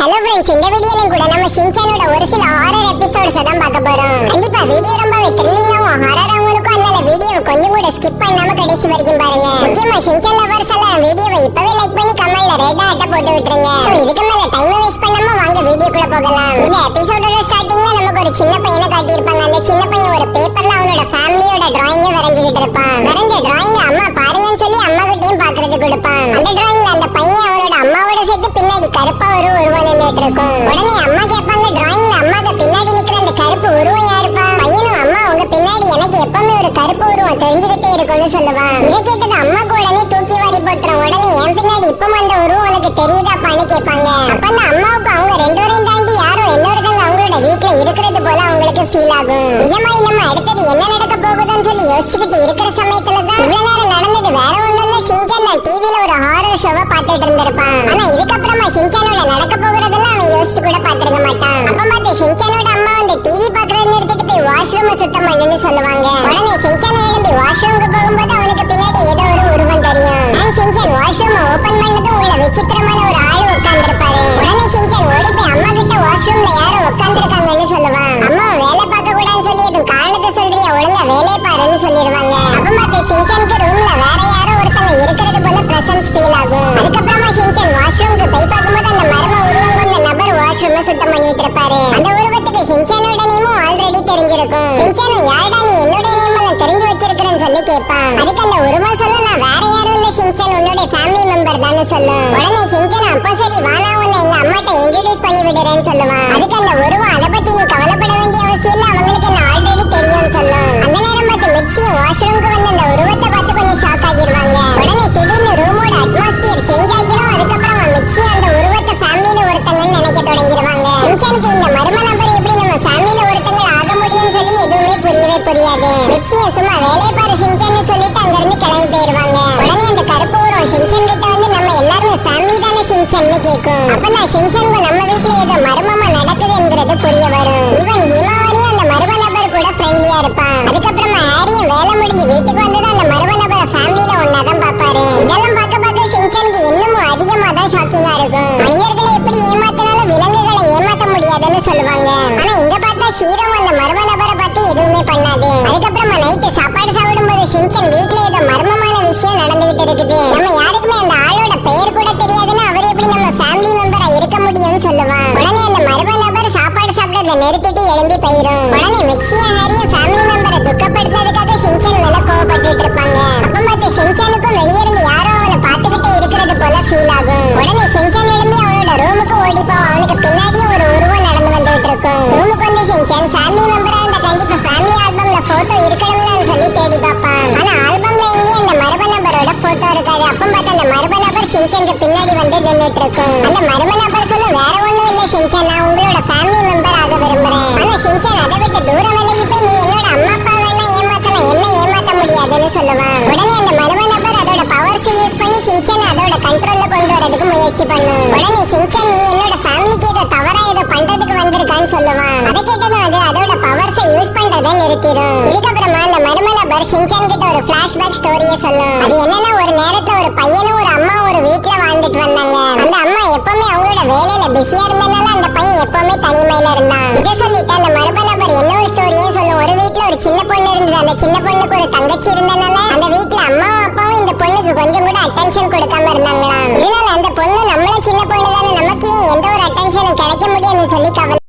Hello friends, இந்த வீடியோல கூட நம்ம ஷின்சானோட ஒரு சில ஹாரர் எபிசோட்ஸ் தான் பார்க்க போறோம். கண்டிப்பா வீடியோ ரொம்பவே த்ரில்லிங்காவும் ஹாரராவும் அதனால வீடியோவை கொஞ்சம் கூட ஸ்கிப் பண்ணாம கடைசி வரைக்கும் பாருங்க. முக்கியமா ஷின்சான் லவர்ஸ் எல்லாம் வீடியோவை இப்பவே லைக் பண்ணி கமெண்ட்ல ரெட் ஹார்ட் போட்டு விட்டுருங்க. சோ இதுக்கு மேல டைம் வேஸ்ட் பண்ணாம வாங்க வீடியோக்குள்ள போகலாம். இந்த எபிசோடோட ஸ்டார்டிங்ல நமக்கு ஒரு சின்ன பையனை காட்டியிருப்பாங்க. அந்த சின்ன பையன் ஒரு பேப்பர்ல அவனோட ஃபேமிலியோட டிராயிங்க வரைஞ்சிட்டு இருப்பான். வரைஞ்ச டிராயிங் அம்மா பாருங்கன்னு சொல்லி அம்மா கிட்டயும் பாக்குறதுக்கு கொடுப்பான். அந்த டிராயிங்ல அந்த பையன் அவனோட அம்மாவோட சேர்த்து பின்னாடி கருப்பா ஒரு உருவம் நின்னுட்டு இருக்கும். உடனே அம்மா கேட்பாங்க, டிராயிங்ல அம்மாக்கு பின்னாடி நிக்கிற அந்த கருப்பு உருவம் யாருப்பா? பையனும், அம்மா உங்க பின்னாடி எனக்கு எப்பவுமே ஒரு கருப்பு உருவம் தெரிஞ்சுக்கிட்டே இருக்கும்னு சொல்லுவான். இதை கேட்டது அம்மாக்கு உடனே தூக்கி வாரி போட்டுரும். உடனே என் பின்னாடி இப்பவும் அந்த உருவம் உனக்கு தெரியுதாப்பான்னு கேட்பாங்க. அப்ப அந்த அம்மாவுக்கு அவங்க ரெண்டு பேரையும் தாண்டி யாரோ இன்னொருத்தங்க அவங்களோட வீட்டுல இருக்கிறது போல அவங்களுக்கு ஃபீல் ஆகும். இந்த மாதிரி நம்ம அடுத்தது என்ன நடக்க போகுதுன்னு சொல்லி யோசிச்சுக்கிட்டு இருக்கிற சமயத்துலதான் இவ்வளவு நேரம் நடந்தது வேற ஒண்ணும் இல்ல, ஷின்சான் டிவில ஒரு ஹாரர் ஷோவை பார்த்துட்டு இருந்திருப்பான். ஆனா இதுக்கப்புறமா ஷின்சானோட நடக்க போகிறதெல்லாம் அவன் யோசிச்சு கூட பார்த்திருக்க மாட்டான். அப்ப பார்த்து ஷின்சானோட அம்மா வந்து டிவி பாக்குறத நிறுத்திட்டு போய் வாஷ்ரூம் சுத்தம் பண்ணுன்னு சொல்லுவாங்க. உடனே ஷின்சான் எழும்பி வாஷ்ரூமுக்கு போகும்போது அவனுக்கு பின்னாடி ஏதோ ஒரு உருவம் தெரியும். ஷின்சான் வாஷ்ரூம் ஓபன் பண்ணதும் உள்ள விசித்திரமான ஒரு ஆள் உட்கார்ந்திருப்பாரு. உடனே ஷின்சான் ஓடி போய் அம்மா கிட்ட வாஷ்ரூம்ல யாரோ உட்கார்ந்திருக்காங்கன்னு சொல்லுவான். அம்மா வேலை பார்க்க கூடாதுன்னு சொல்லி எதுவும் காரணத்தை சொல்றியா, ஒழுங்கா வேலையை பாருன்னு சொல்லிடுவாங்க. அப்ப பார்த்து ஷின்சானுக்கு ரூம்ல வேற யாரோ ஒருத்தங்க இருக்கிறது போல பிரசன்ஸ் ஃபீல் ஆகும். அதுக்கப்புறமா ஷின்சான் வாஷ்ரூமுக்கு போய் பார்க்கும்போது அந்த மர்ம உருவம் கொண்ட நபர் வாஷ்ரூமை சுத்தம் பண்ணிட்டு இருப்பாரு. அந்த உருவத்துக்கு ஷின்சானோட நேமும் ஆல்ரெடி தெரிஞ்சிருக்கும். ஷின்சானும் யாருடா நீ என்னோட நேம் தெரிஞ்சு வச்சிருக்கிறேன்னு சொல்லி கேட்பான். அதுக்கு அந்த உருவம் சொல்ல, நான் வேற யாரும் இல்ல ஷின்சான், உன்னோட ஃபேமிலி மெம்பர் தானே சொல்லும். உடனே ஷின்சான் அப்ப சரி வானா உன்னை எங்க அம்மாட்ட இன்ட்ரோடியூஸ் பண்ணி விடுறேன்னு சொல்லுவான். அதுக்கு அந்த உருவம் அதை பத்தி நீ கவலைப்பட வேண்டிய அவசியம் இல்ல, அவங்களுக்கு என்ன ஆல்ரெடி தெரியும்னு சொல்லும். அந்த நேரம் பார்த்து மிக்ஸியும் வாஷ்ரூமுக்கு வந்து அந்த உருவத்தை பார்த்து கொஞ்சம் ஷாக் ஆகிடுவாங்க. உடனே திடீர்னு ரூமோட அட்மாஸ்பியர் சேஞ்ச் ஆகிடும். அதுக்கப்புறமா மிக்ஸி அந்த உருவத்தை ஃபேமிலியில ஒருத்தங்கன்னு நினைக்க தொடங்கிடுவாங்க. ஷின்சானுக்கு இந்த மர்ம நபர் எப்படி நம்ம ஃபேமிலியில ஒருத்தங்க ஆக முடியும்னு சொல்லி எதுவுமே புரியவே புரியாது. மிக்ஸியை சும்மா வேலையை பாரு ஷின்சான்னு சொல்லிட்டு அங்க இருந்து கிளம்பி போயிருவாங்க. உடனே அந்த கருப்பு உருவம் ஷின்சான் கிட்ட வந்து நம்ம எல்லாருமே ஃபேமிலி தானே ஷின்சான்னு கேட்கும். அப்பதான் ஷின்சானுக்கு நம்ம வீட்டுல ஏதோ மர்மமா நடக்குதுங்கிறது புரிய வரும். இவன் இமாவாரியும் அந்த மர்ம நபர் கூட ஃப்ரெண்ட்லியா இருப்பான். அதுக்கப்புறமா ஹாரியும் வேலை முடிஞ்சு வீட்டுக்கு வந்தது அந்த மர்ம நபரை ஃபேமிலியில ஒன்னாதான் பாப்பாரு. இதெல்லாம் பார்க்க பார்க்க ஷின்சானுக்கு இன்னமும் அதிகமா தான் ஷாக்கிங்கா இருக்கும். மனிதர்களை எப்படி ஏமாத்தினாலும் விலங்குகளை ஏமாத்த முடியாதுன்னு சொல்லுவாங்க. ஆனா இங்க பார்த்தா ஷீரோ அந்த மர்ம நபரை பார்த்து எதுவுமே பண்ணாது. அதுக்கப்புறமா நைட்டு சாப்பாடு சாப்பிடும்போது ஷின்சான் வீட்டுல ஏதோ மர்மமான விஷயம் நடந்துகிட்டு இருக்குது. நம்ம யாருக்குமே அந்த ஆளோட பெயர் கூட தெரியாதுன்னா அவர் எப்படி நம்ம ஃபேமிலி மெம்பரா இருக்க முடியும்னு சொல்லுவான். உடனே அந்த மர்ம நபர் சாப்பாடு சாப்பிடுறத நிறுத்திட்டு எழும்பி போயிரும். உடனே மிக்ஸியா ஹாரியும் ஃபேமிலி மெம்பரை துக்கப்படுத்துறதுக்காக ஷின்சான் மேல கோவப்பட்டு இருப்பாங்க. அப்ப பார்த்து ஷின்சானுக்கும் வெளியே இருந்து யாரோ அவனை பார்த்துக்கிட்டே இருக்கிறது போல ஃபீல் ஆகும். உடனே ஷின்சான் எழும்பி அவனோட ரூமுக்கு ஓடி போவான். அவனுக்கு பின்னாடியும் ஒரு உருவம் நடந்து வந்துட்டு இருக்கும். ரூமுக்கு வந்து ஷின்சான் ஃபேமிலி மெம்பரா இருந்தா கண்டிப்பா ஃபேமிலி ஆல்பம்ல போட்டோ இருக்கணும்னு சொல்லி தேடி பார்ப்பான். ஆனா ஆல்பம்ல எங்கேயும் அந்த மர்ம நபரோட போட்டோ இருக்காது. அப்ப பார்த்து அந்த மர்ம நபர் ஷின்சானுக்கு பின்னாடி வந்து நின்னுட்டு இருக்கும். அந்த மர்ம நபர் சொல்ல, வேற ஒண்ணும் இல்ல ஷின்சான், நான் உங்களோட ஃபேமிலி மெம்பர் ஆக விரும்புறேன். ஆனா ஷின்சான் அதை விட்டு தூரம் விலகி போய் நீ என்னோட அம்மா அப்பா வேணா ஏமாத்தலாம், என்ன ஏமாத்த முடியாதுன்னு சொல்லுவான். உடனே அந்த மர்ம நபர் அதோட பவர்ஸ் யூஸ் பண்ணி ஷின்சான் அதோட கண்ட்ரோல்ல கொண்டு வரதுக்கு முயற்சி பண்ணும். உடனே ஷின்சான் நீ என்னோட ஃபேமிலிக்கு ஏதோ தவறா ஏதோ பண்றதுக்கு வந்திருக்கான்னு சொல்லுவான். அதை கேட்டதும் அது அதோட பவர்ஸை யூஸ் பண்றதை நிறுத்திடும். இதுக்கப்புறமா அந்த மர்ம நபர் ஷின்சான் கிட்ட ஒரு பிளாஷ்பேக் ஸ்டோரியை சொல்லும். அது என்னன்னா, ஒரு நேரத்துல ஒரு பையனும் ஒரு அம்மா ஒரு வீட்டுல வாழ்ந்துட்டு வந்தாங்க. அந்த அம்மா எப்பவுமே அவங்களோட வேலையில பிஸியா இருந்தனால அந்த பையன் எப்பவுமே தனிமையில இருந்தான். இதை சொல்லிட்டு அந்த மர்ம நபர் இன்னொரு ஸ்டோரியே சொல்லும். ஒரு வீட்டுல ஒரு சின்ன பொண்ணு இருந்தது. அந்த சின்ன பொண்ணுக்கு ஒரு தங்கச்சி இருந்தனால அந்த வீட்டுல அம்மாவும் அப்பாவும் இந்த பொண்ணுக்கு கொஞ்சம் கூட அட்டென்ஷன் கொடுக்காம இருந்தாங்களாம். இதனால அந்த பொண்ணு நம்மளும் சின்ன பொண்ணு தானே, நமக்கு எந்த ஒரு அட்டென்ஷனும் கிடைக்க முடியாதுன்னு சொல்லி கவலை